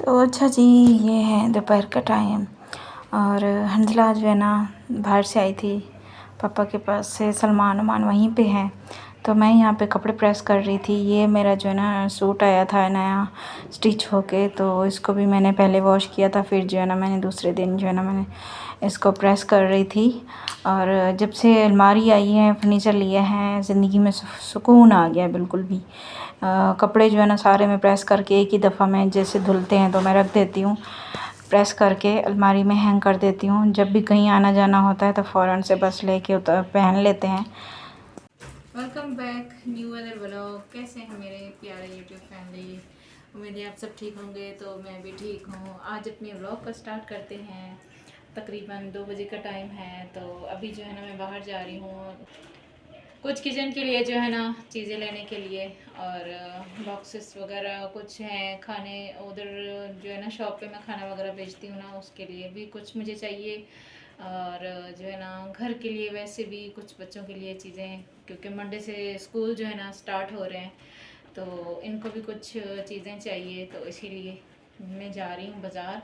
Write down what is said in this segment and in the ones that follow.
तो अच्छा जी, ये है दोपहर का टाइम और हंजला जो है ना बाहर से आई थी पापा के पास से। सलमान उमान वहीं पे हैं, तो मैं यहाँ पे कपड़े प्रेस कर रही थी। ये मेरा जो है ना सूट आया था नया स्टिच होके, तो इसको भी मैंने पहले वॉश किया था, फिर जो है ना मैंने दूसरे दिन जो है ना मैंने इसको प्रेस कर रही थी। और जब से अलमारी आई है, फर्नीचर लिए हैं, ज़िंदगी में सुकून आ गया बिल्कुल भी। कपड़े जो है ना सारे मैं प्रेस करके एक ही दफ़ा में जैसे धुलते हैं तो मैं रख देती हूँ, प्रेस करके अलमारी में हैंग कर देती हूँ। जब भी कहीं आना जाना होता है तो फ़ौरन से बस लेके उतर पहन लेते हैं। Welcome back new other blog. कैसे हैं मेरे प्यारे यूट्यूब फैमिली? उम्मीद है आप सब ठीक होंगे, तो मैं भी ठीक हूँ। आज अपने ब्लॉग को स्टार्ट करते हैं। तकरीबन 2 बजे का टाइम है, तो अभी जो है ना मैं बाहर जा रही हूँ कुछ किचन के लिए, जो है ना चीज़ें लेने के लिए, और बॉक्सेस वगैरह कुछ हैं खाने। उधर जो है ना शॉप पे मैं खाना वगैरह बेचती हूँ ना, उसके लिए भी कुछ मुझे चाहिए। और जो है ना घर के लिए वैसे भी कुछ बच्चों के लिए चीज़ें, क्योंकि मंडे से स्कूल जो है ना स्टार्ट हो रहे हैं, तो इनको भी कुछ चीज़ें चाहिए, तो इसीलिए मैं जा रही हूँ बाज़ार।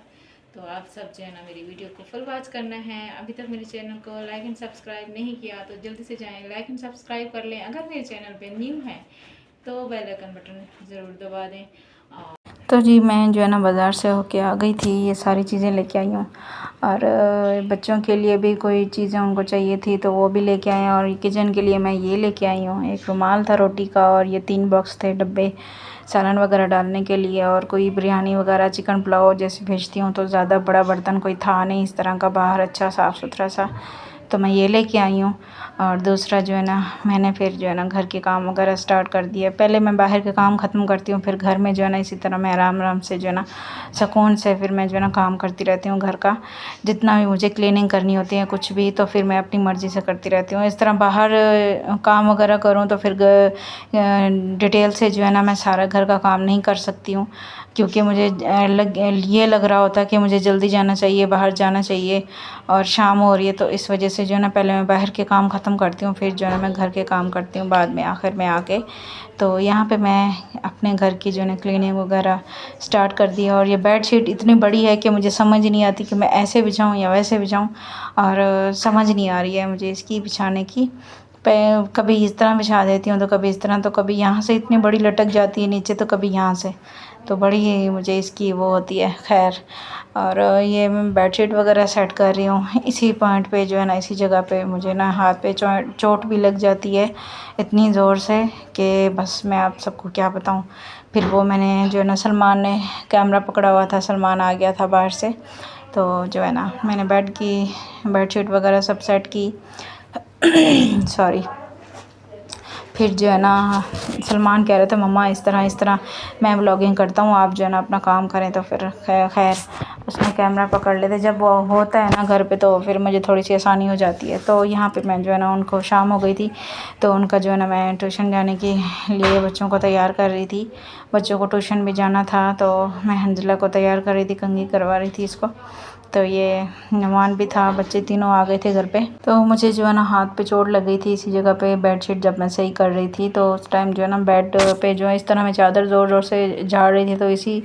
तो आप सब जो है ना मेरी वीडियो को फुल वॉच करना है। अभी तक मेरे चैनल को लाइक एंड सब्सक्राइब नहीं किया तो जल्दी से जाएं, लाइक एंड सब्सक्राइब कर लें। अगर मेरे चैनल पे न्यू है तो बेल आइकन बटन ज़रूर दबा दें। तो जी मैं जो है ना बाज़ार से होके आ गई थी, ये सारी चीज़ें लेके आई हूँ। और बच्चों के लिए भी कोई चीज़ें उनको चाहिए थी तो वो भी लेके आए हैं। और किचन के लिए मैं ये लेके आई हूँ, एक रुमाल था रोटी का, और ये 3 बॉक्स थे डब्बे सालन वगैरह डालने के लिए। और कोई बिरयानी वगैरह चिकन पुलाव जैसे भेजती हूँ तो ज़्यादा बड़ा बर्तन कोई था नहीं इस तरह का बाहर, अच्छा साफ़ सुथरा सा, तो मैं ये लेके आई हूँ। और दूसरा जो है ना मैंने फिर जो है ना घर के काम वगैरह स्टार्ट कर दिया। पहले मैं बाहर के काम ख़त्म करती हूँ, फिर घर में जो है ना इसी तरह मैं आराम आराम से जो है ना सुकून से फिर मैं जो है ना काम करती रहती हूँ। घर का जितना भी मुझे क्लीनिंग करनी होती है कुछ भी, तो फिर मैं अपनी मर्ज़ी से करती रहती हूँ। इस तरह बाहर काम वगैरह करूँ तो फिर डिटेल से जो है ना मैं सारा घर का काम नहीं कर सकती हूँ, क्योंकि मुझे ये लग रहा होता है कि मुझे जल्दी जाना चाहिए, बाहर जाना चाहिए और शाम हो रही है। तो इस वजह से जो है ना पहले मैं बाहर के काम ख़त्म करती हूँ, फिर जो है ना मैं घर के काम करती हूँ बाद में आखिर में आके। तो यहाँ पे मैं अपने घर की जो है ना क्लीनिंग वगैरह स्टार्ट कर दी। और ये बेडशीट इतनी बड़ी है कि मुझे समझ नहीं आती कि मैं ऐसे बिछाऊँ या वैसे बिछाऊँ, और समझ नहीं आ रही है मुझे इसकी बिछाने की। कभी इस तरह बिछा देती हूँ तो कभी इस तरह, तो कभी यहाँ से इतनी बड़ी लटक जाती है नीचे तो कभी यहाँ से, तो बड़ी ही मुझे इसकी वो होती है। खैर, और ये मैं बेडशीट वगैरह सेट कर रही हूँ। इसी पॉइंट पे जो है ना इसी जगह पे मुझे ना हाथ पे चोट भी लग जाती है इतनी ज़ोर से कि बस मैं आप सबको क्या बताऊँ। फिर वो मैंने जो है ना सलमान ने कैमरा पकड़ा हुआ था, सलमान आ गया था बाहर से, तो जो है ना मैंने बेडशीट वगैरह सब सेट की। सॉरी। फिर जो है ना सलमान कह रहे थे मम्मा इस तरह मैं व्लॉगिंग करता हूँ, आप जो है ना अपना काम करें। तो फिर खैर उसने कैमरा पकड़ लेते। जब वो होता है ना घर पे तो फिर मुझे थोड़ी सी आसानी हो जाती है। तो यहाँ पे मैं जो है ना उनको शाम हो गई थी, तो उनका जो है ना मैं ट्यूशन जाने के लिए बच्चों को तैयार कर रही थी। बच्चों को ट्यूशन भी जाना था, तो मैं हंजला को तैयार कर रही थी, कंघी करवा रही थी इसको। तो ये नमान भी था, बच्चे तीनों आ गए थे घर पे। तो मुझे जो है ना हाथ पे चोट लग गई थी इसी जगह पे, बेडशीट जब मैं सही कर रही थी तो उस टाइम जो है ना बेड पे जो है इस तरह मैं चादर ज़ोर ज़ोर से झाड़ रही थी, तो इसी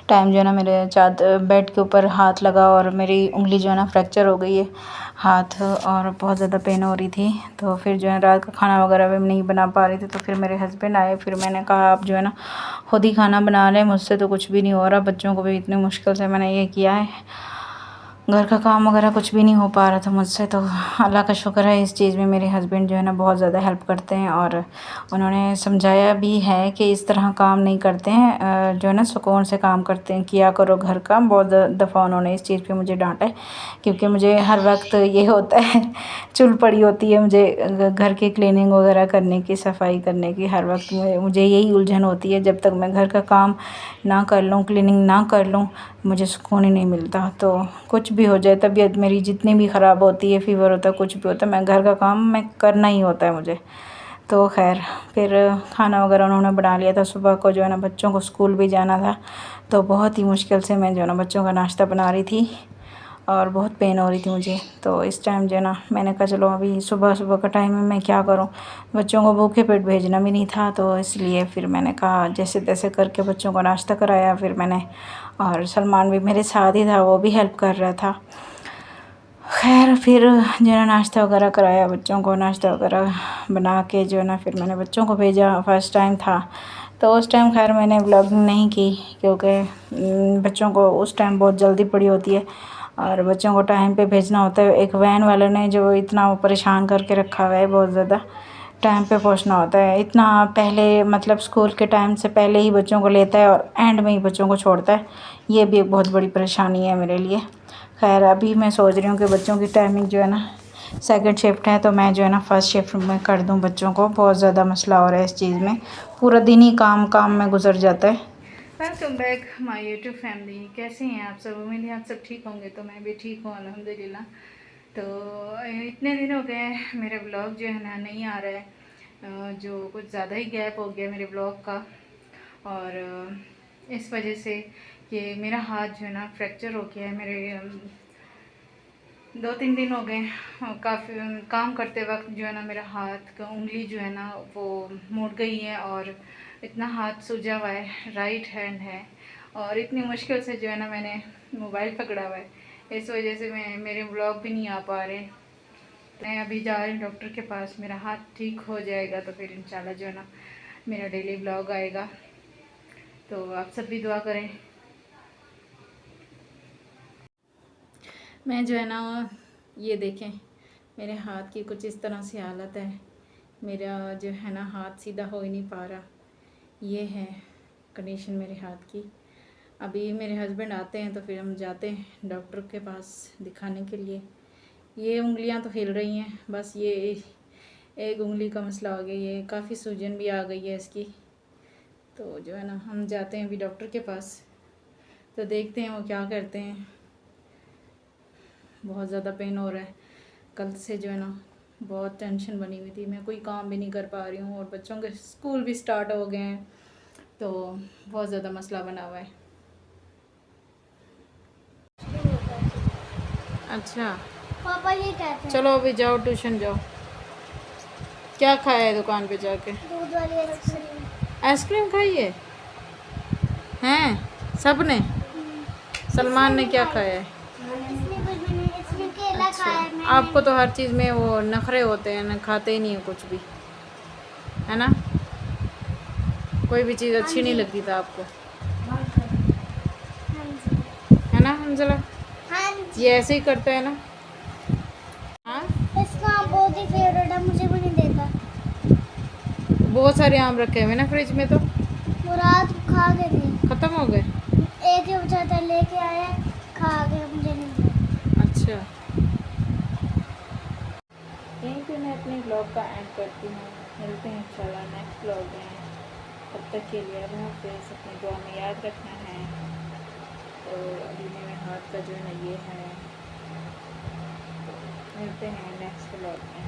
टाइम जो है ना मेरे बेड के ऊपर हाथ लगा और मेरी उंगली जो है ना फ्रैक्चर हो गई है हाथ, और बहुत ज़्यादा पेन हो रही थी। तो फिर जो है रात का खाना वगैरह भी नहीं बना पा रही थी, तो फिर मेरे हस्बैंड आए। फिर मैंने कहा आप जो है ना खुद ही खाना बना लें, मुझसे तो कुछ भी नहीं हो रहा, बच्चों को भी इतनी मुश्किल से मैंने ये किया है, घर का काम वगैरह कुछ भी नहीं हो पा रहा था मुझसे। तो अल्लाह का शुक्र है इस चीज़ में मेरे हस्बैंड जो है ना बहुत ज़्यादा हेल्प करते हैं, और उन्होंने समझाया भी है कि इस तरह काम नहीं करते हैं, जो है ना सुकून से काम करते हैं, किया करो घर का। बहुत दफ़ा उन्होंने इस चीज़ पे मुझे डांटा है, क्योंकि मुझे हर वक्त ये होता है चुल पड़ी होती है मुझे घर की क्लीनिंग वगैरह करने की, सफाई करने की। हर वक्त मुझे यही उलझन होती है, जब तक मैं घर का काम ना कर लूँ, क्लीनिंग ना कर लूँ, मुझे सुकून ही नहीं मिलता। तो कुछ भी हो जाए, तबीयत मेरी जितनी भी ख़राब होती है, फीवर होता है, कुछ भी होता है, मैं घर का काम मैं करना ही होता है मुझे। तो खैर फिर खाना वगैरह उन्होंने बना लिया था। सुबह को जो है ना बच्चों को स्कूल भी जाना था, तो बहुत ही मुश्किल से मैं जो है ना बच्चों का नाश्ता बना रही थी। और बहुत पेन हो रही थी मुझे। तो इस टाइम जो है ना मैंने कहा चलो अभी सुबह सुबह का टाइम है, मैं क्या करूं, बच्चों को भूखे पेट भेजना भी नहीं था, तो इसलिए फिर मैंने कहा जैसे तैसे करके बच्चों को नाश्ता कराया फिर मैंने। और सलमान भी मेरे साथ ही था, वो भी हेल्प कर रहा था। खैर फिर जो है नाश्ता वगैरह कराया बच्चों को, नाश्ता वगैरह बना के जो है ना फिर मैंने बच्चों को भेजा। फर्स्ट टाइम था तो उस टाइम खैर मैंने व्लॉगिंग नहीं की, क्योंकि बच्चों को उस टाइम बहुत जल्दी पड़ी होती है और बच्चों को टाइम पे भेजना होता है। एक वैन वाले ने जो इतना परेशान करके रखा हुआ है, बहुत ज़्यादा टाइम पे पहुंचना होता है। इतना पहले मतलब स्कूल के टाइम से पहले ही बच्चों को लेता है और एंड में ही बच्चों को छोड़ता है। ये भी एक बहुत बड़ी परेशानी है मेरे लिए। खैर अभी मैं सोच रही हूँ कि बच्चों की टाइमिंग जो है ना सेकंड शिफ्ट है, तो मैं जो है ना फर्स्ट शिफ्ट में कर दूँ बच्चों को। बहुत ज़्यादा मसला हो रहा है इस चीज़ में, पूरा दिन ही काम में गुजर जाता है। Welcome back my YouTube family. कैसे हैं आप सब? उम्मीद है आप सब ठीक होंगे। तो मैं भी ठीक हूँ अल्हम्दुलिल्लाह। तो इतने दिन हो गए मेरा ब्लॉग जो है ना नहीं आ रहा है, जो कुछ ज़्यादा ही गैप हो गया मेरे ब्लॉग का। और इस वजह से कि मेरा हाथ जो है ना फ्रैक्चर हो गया है। मेरे 2-3 दिन हो गए काफ़ी काम करते वक्त जो है ना मेरा हाथ का उंगली जो है ना वो मुड़ गई है और इतना हाथ सूजा हुआ है, राइट हैंड है, और इतनी मुश्किल से जो है ना मैंने मोबाइल पकड़ा हुआ है। इस वजह से मेरे ब्लॉग भी नहीं आ पा रहे। मैं अभी जा रही हूँ डॉक्टर के पास, मेरा हाथ ठीक हो जाएगा तो फिर इंशाल्लाह जो है ना मेरा डेली ब्लॉग आएगा। तो आप सब भी दुआ करें। मैं जो है ना ये देखें मेरे हाथ की कुछ इस तरह से हालत है। मेरा जो है ना हाथ सीधा हो ही नहीं पा रहा। ये है कंडीशन मेरे हाथ की। अभी मेरे हस्बैंड आते हैं तो फिर हम जाते हैं डॉक्टर के पास दिखाने के लिए। ये उंगलियां तो हिल रही हैं, बस ये एक उंगली का मसला हो गया, ये काफ़ी सूजन भी आ गई है इसकी। तो जो है ना हम जाते हैं अभी डॉक्टर के पास, तो देखते हैं वो क्या करते हैं। बहुत ज़्यादा पेन हो रहा है। कल से जो है ना बहुत टेंशन बनी हुई थी, मैं कोई काम भी नहीं कर पा रही हूँ और बच्चों के स्कूल भी स्टार्ट हो गए हैं, तो बहुत ज़्यादा मसला बना हुआ है। अच्छा पापा ये कहते हैं चलो अभी जाओ ट्यूशन जाओ। क्या खाया है दुकान पे जाके? दूध वाली आइसक्रीम। आइसक्रीम खाई है हैं सब ने? सलमान ने क्या खाया है? इसने केला अच्छा, खाया है, आपको तो हर चीज़ में वो नखरे होते हैं ना, खाते ही नहीं हो कुछ भी, है ना? कोई भी चीज़ अच्छी नहीं लगती था आपको, है ना हंजला? ये ऐसे ही करता है ना? हाँ, इसका आम बहुत ही फेवरेट है, मुझे भी नहीं देता। बहुत सारे आम रखे हुए ना फ्रिज में, तो वो रात को खा गए थे, ख़त्म हो गए। एक ही बचा था, लेके आया खा गए, मुझे नहीं दिया। अच्छा, यहीं पे मैं अपने ब्लॉग का एंड करती हूँ। मिलते हैं इंशाल्लाह नेक्स्ट ब्लॉग में। तब तक के लिए अल्लाह हाफ़िज़। अपनी दुआ में याद रखना है। तो अभी मेरे हाथ का जो है ना ये है। तो मिलते हैं नेक्स्ट ब्लॉग में।